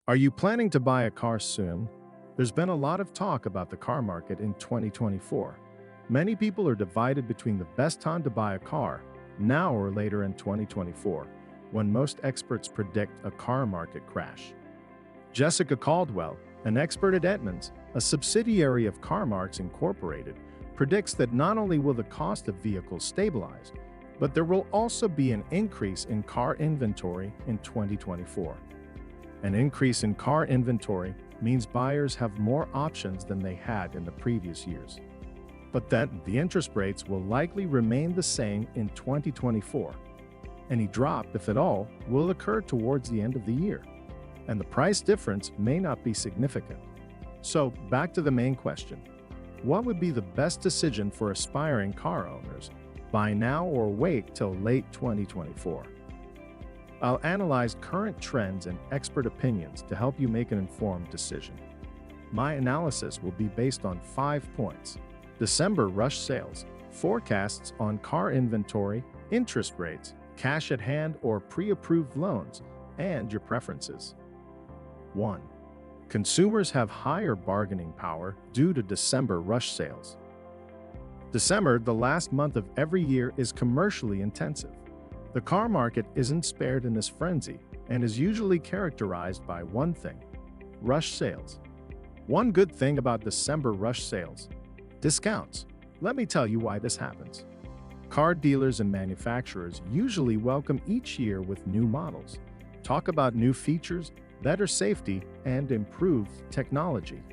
Are you planning to buy a car soon? There's been a lot of talk about the car market in 2024. Many people are divided between the best time to buy a car, now or later in 2024, when most experts predict a car market crash. Jessica Caldwell, an expert at Edmunds, a subsidiary of CarMarks Incorporated, predicts that not only will the cost of vehicles stabilize, but there will also be an increase in car inventory in 2024. An increase in car inventory means buyers have more options than they had in the previous years. But then the interest rates will likely remain the same in 2024. Any drop, if at all, will occur towards the end of the year, and the price difference may not be significant. So, back to the main question. What would be the best decision for aspiring car owners? Buy now or wait till late 2024? I'll analyze current trends and expert opinions to help you make an informed decision. My analysis will be based on 5 points: December rush sales, forecasts on car inventory, interest rates, cash at hand or pre-approved loans, and your preferences. 1. Consumers have higher bargaining power due to December rush sales. December, the last month of every year, is commercially intensive. The car market isn't spared in this frenzy and is usually characterized by one thing: rush sales. One good thing about December rush sales: discounts. Let me tell you why this happens. Car dealers and manufacturers usually welcome each year with new models, talk about new features, better safety, and improved technology.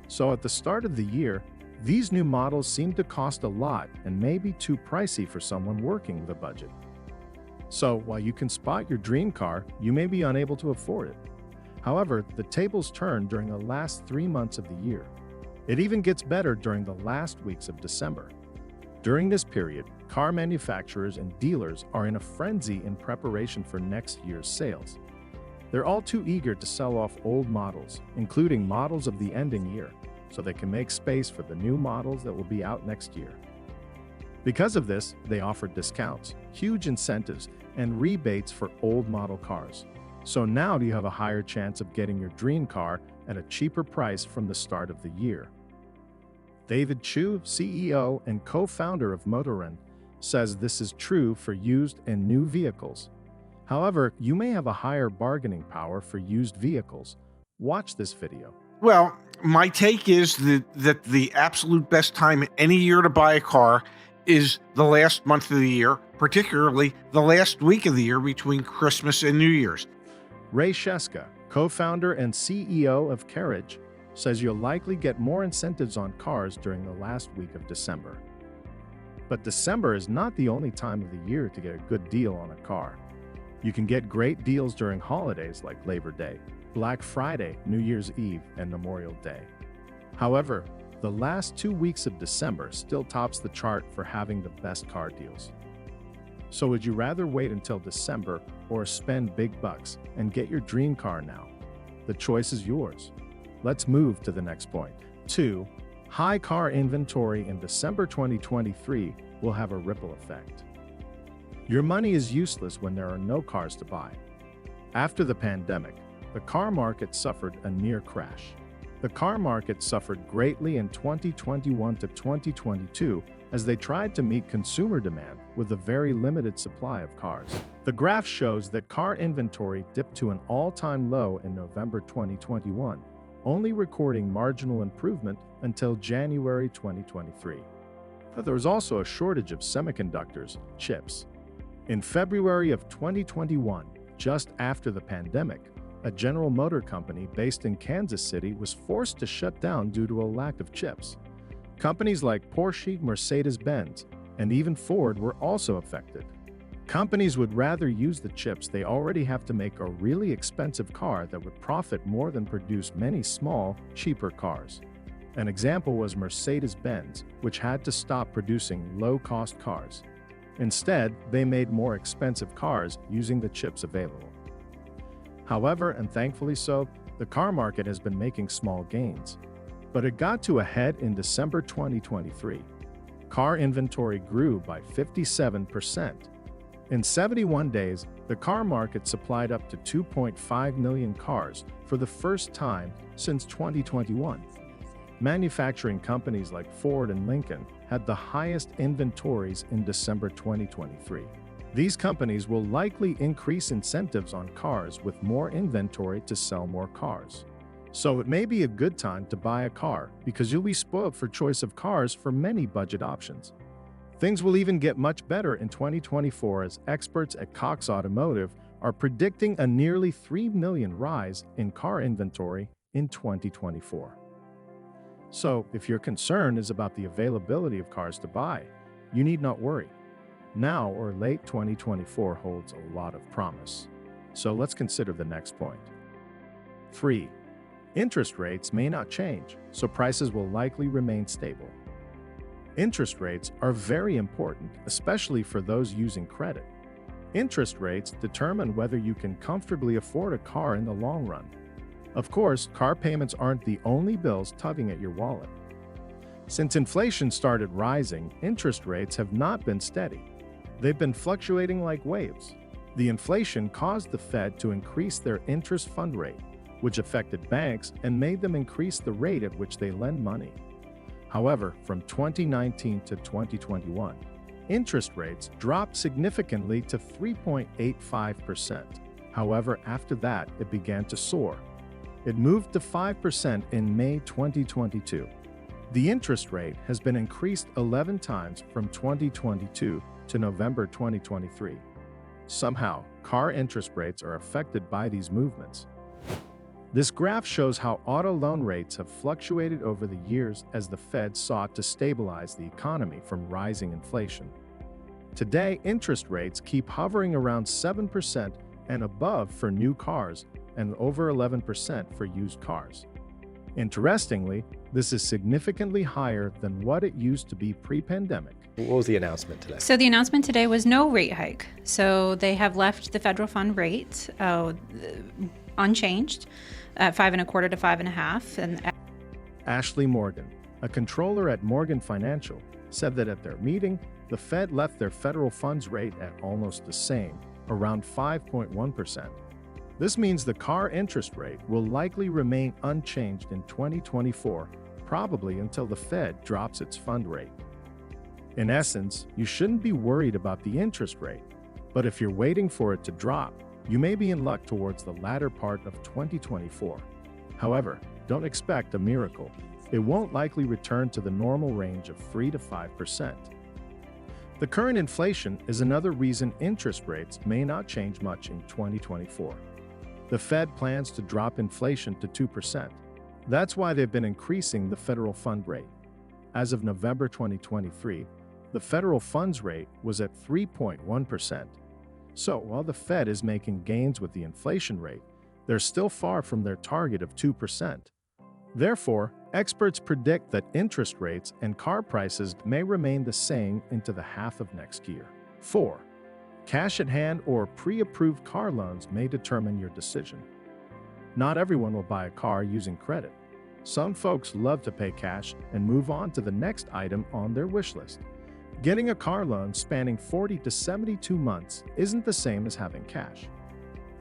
So at the start of the year, these new models seem to cost a lot and may be too pricey for someone working with a budget. So while you can spot your dream car, you may be unable to afford it. However, the tables turn during the last 3 months of the year. It even gets better during the last weeks of December. During this period, car manufacturers and dealers are in a frenzy in preparation for next year's sales. They're all too eager to sell off old models, including models of the ending year, so they can make space for the new models that will be out next year. Because of this, they offer discounts, huge incentives, and rebates for old model cars. So now you have a higher chance of getting your dream car at a cheaper price from the start of the year. David Chu, CEO and co-founder of Motorrent, says this is true for used and new vehicles. However, you may have a higher bargaining power for used vehicles. Watch this video. Well, my take is that the absolute best time any year to buy a car is the last month of the year, particularly the last week of the year between Christmas and New Year's. Ray Sheska, co-founder and CEO of CarEdge, says you'll likely get more incentives on cars during the last week of December. But December is not the only time of the year to get a good deal on a car. You can get great deals during holidays like Labor Day, Black Friday, New Year's Eve, and Memorial Day. However, the last 2 weeks of December still tops the chart for having the best car deals. So would you rather wait until December or spend big bucks and get your dream car now? The choice is yours. Let's move to the next point. 2. High car inventory in December 2023 will have a ripple effect. Your money is useless when there are no cars to buy. After the pandemic, the car market suffered a near crash. The car market suffered greatly in 2021 to 2022 as they tried to meet consumer demand with a very limited supply of cars. The graph shows that car inventory dipped to an all-time low in November 2021, only recording marginal improvement until January 2023. But there was also a shortage of semiconductors, chips. In February of 2021, just after the pandemic, a General Motor company based in Kansas City was forced to shut down due to a lack of chips. Companies like Porsche, Mercedes-Benz, and even Ford were also affected. Companies would rather use the chips they already have to make a really expensive car that would profit more than produce many small, cheaper cars. An example was Mercedes-Benz, which had to stop producing low-cost cars. Instead, they made more expensive cars using the chips available. However, and thankfully so, the car market has been making small gains. But it got to a head in December 2023. Car inventory grew by 57%. In 71 days, The car market supplied up to 2.5 million cars for the first time since 2021. Manufacturing companies like Ford and Lincoln had the highest inventories in December 2023. These companies will likely increase incentives on cars with more inventory to sell more cars. So it may be a good time to buy a car because you'll be spoiled for choice of cars for many budget options. Things will even get much better in 2024 as experts at Cox Automotive are predicting a nearly 3 million rise in car inventory in 2024. So, if your concern is about the availability of cars to buy, you need not worry. Now or late 2024 holds a lot of promise. So let's consider the next point. 3. Interest rates may not change, so prices will likely remain stable. Interest rates are very important, especially for those using credit. Interest rates determine whether you can comfortably afford a car in the long run. Of course, car payments aren't the only bills tugging at your wallet. Since inflation started rising, interest rates have not been steady. They've been fluctuating like waves. The inflation caused the Fed to increase their interest fund rate, which affected banks and made them increase the rate at which they lend money. However, from 2019 to 2021, interest rates dropped significantly to 3.85%. However, after that, it began to soar. It moved to 5% in May 2022. The interest rate has been increased 11 times from 2022 to November 2023. Somehow, car interest rates are affected by these movements. This graph shows how auto loan rates have fluctuated over the years as the Fed sought to stabilize the economy from rising inflation. Today, interest rates keep hovering around 7% and above for new cars and over 11% for used cars. Interestingly, this is significantly higher than what it used to be pre-pandemic. What was the announcement today? So the announcement today was no rate hike. So they have left the federal fund rate unchanged at 5.25 to 5.5. And Ashley Morgan, a controller at Morgan Financial, said that at their meeting, the Fed left their federal funds rate at almost the same, around 5.1%. This means the car interest rate will likely remain unchanged in 2024, probably until the Fed drops its fund rate. In essence, you shouldn't be worried about the interest rate, but if you're waiting for it to drop, you may be in luck towards the latter part of 2024. However, don't expect a miracle. It won't likely return to the normal range of 3 to 5%. The current inflation is another reason interest rates may not change much in 2024. The Fed plans to drop inflation to 2%. That's why they've been increasing the federal fund rate. As of November 2023, the federal funds rate was at 3.1%. So while the Fed is making gains with the inflation rate, they're still far from their target of 2%. Therefore, experts predict that interest rates and car prices may remain the same into the half of next year. 4. Cash at hand or pre-approved car loans may determine your decision. Not everyone will buy a car using credit. Some folks love to pay cash and move on to the next item on their wish list. Getting a car loan spanning 40 to 72 months isn't the same as having cash.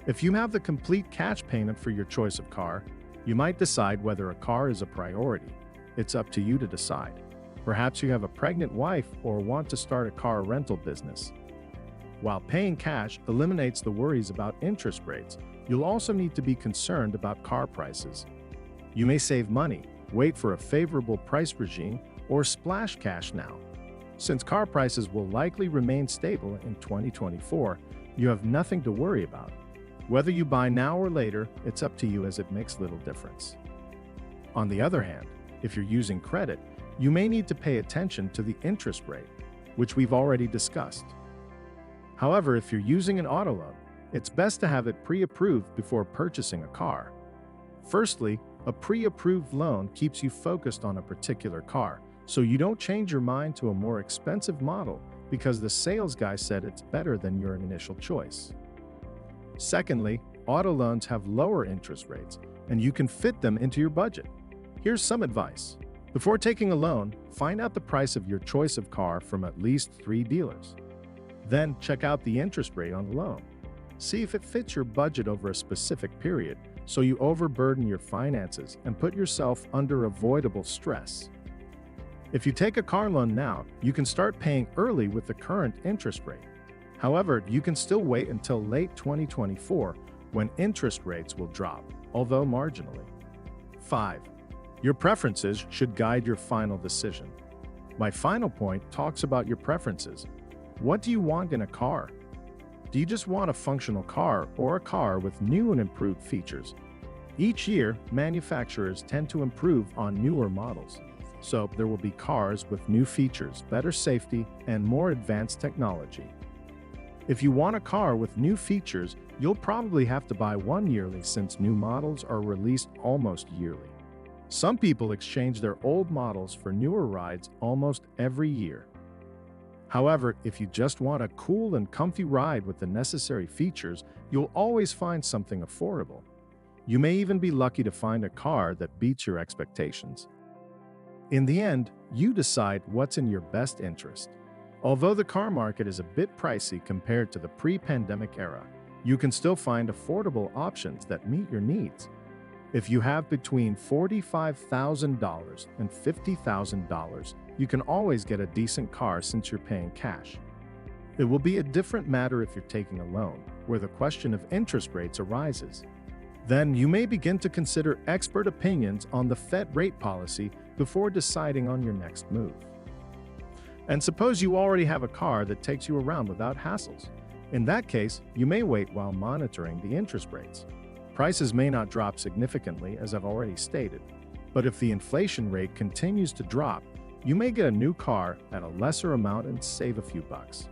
If you have the complete cash payment for your choice of car, you might decide whether a car is a priority. It's up to you to decide. Perhaps you have a pregnant wife or want to start a car rental business. While paying cash eliminates the worries about interest rates, you'll also need to be concerned about car prices. You may save money, wait for a favorable price regime, or splash cash now. Since car prices will likely remain stable in 2024, you have nothing to worry about. Whether you buy now or later, it's up to you as it makes little difference. On the other hand, if you're using credit, you may need to pay attention to the interest rate, which we've already discussed. However, if you're using an auto loan, it's best to have it pre-approved before purchasing a car. Firstly, a pre-approved loan keeps you focused on a particular car, so you don't change your mind to a more expensive model because the sales guy said it's better than your initial choice. Secondly, auto loans have lower interest rates, and you can fit them into your budget. Here's some advice. Before taking a loan, find out the price of your choice of car from at least 3 dealers. Then check out the interest rate on the loan. See if it fits your budget over a specific period, so you overburden your finances and put yourself under avoidable stress. If you take a car loan now, you can start paying early with the current interest rate. However, you can still wait until late 2024 when interest rates will drop, although marginally. 5. Your preferences should guide your final decision. My final point talks about your preferences. What do you want in a car? Do you just want a functional car or a car with new and improved features? Each year, manufacturers tend to improve on newer models. So there will be cars with new features, better safety, and more advanced technology. If you want a car with new features, you'll probably have to buy one yearly since new models are released almost yearly. Some people exchange their old models for newer rides almost every year. However, if you just want a cool and comfy ride with the necessary features, you'll always find something affordable. You may even be lucky to find a car that beats your expectations. In the end, you decide what's in your best interest. Although the car market is a bit pricey compared to the pre-pandemic era, you can still find affordable options that meet your needs. If you have between $45,000 and $50,000, you can always get a decent car since you're paying cash. It will be a different matter if you're taking a loan, where the question of interest rates arises. Then you may begin to consider expert opinions on the Fed rate policy before deciding on your next move. And suppose you already have a car that takes you around without hassles. In that case, you may wait while monitoring the interest rates. Prices may not drop significantly, as I've already stated, but if the inflation rate continues to drop, you may get a new car at a lesser amount and save a few bucks.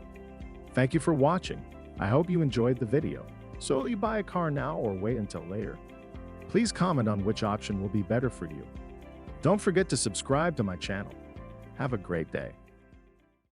Thank you for watching. I hope you enjoyed the video. So will you buy a car now or wait until later? Please comment on which option will be better for you. Don't forget to subscribe to my channel. Have a great day.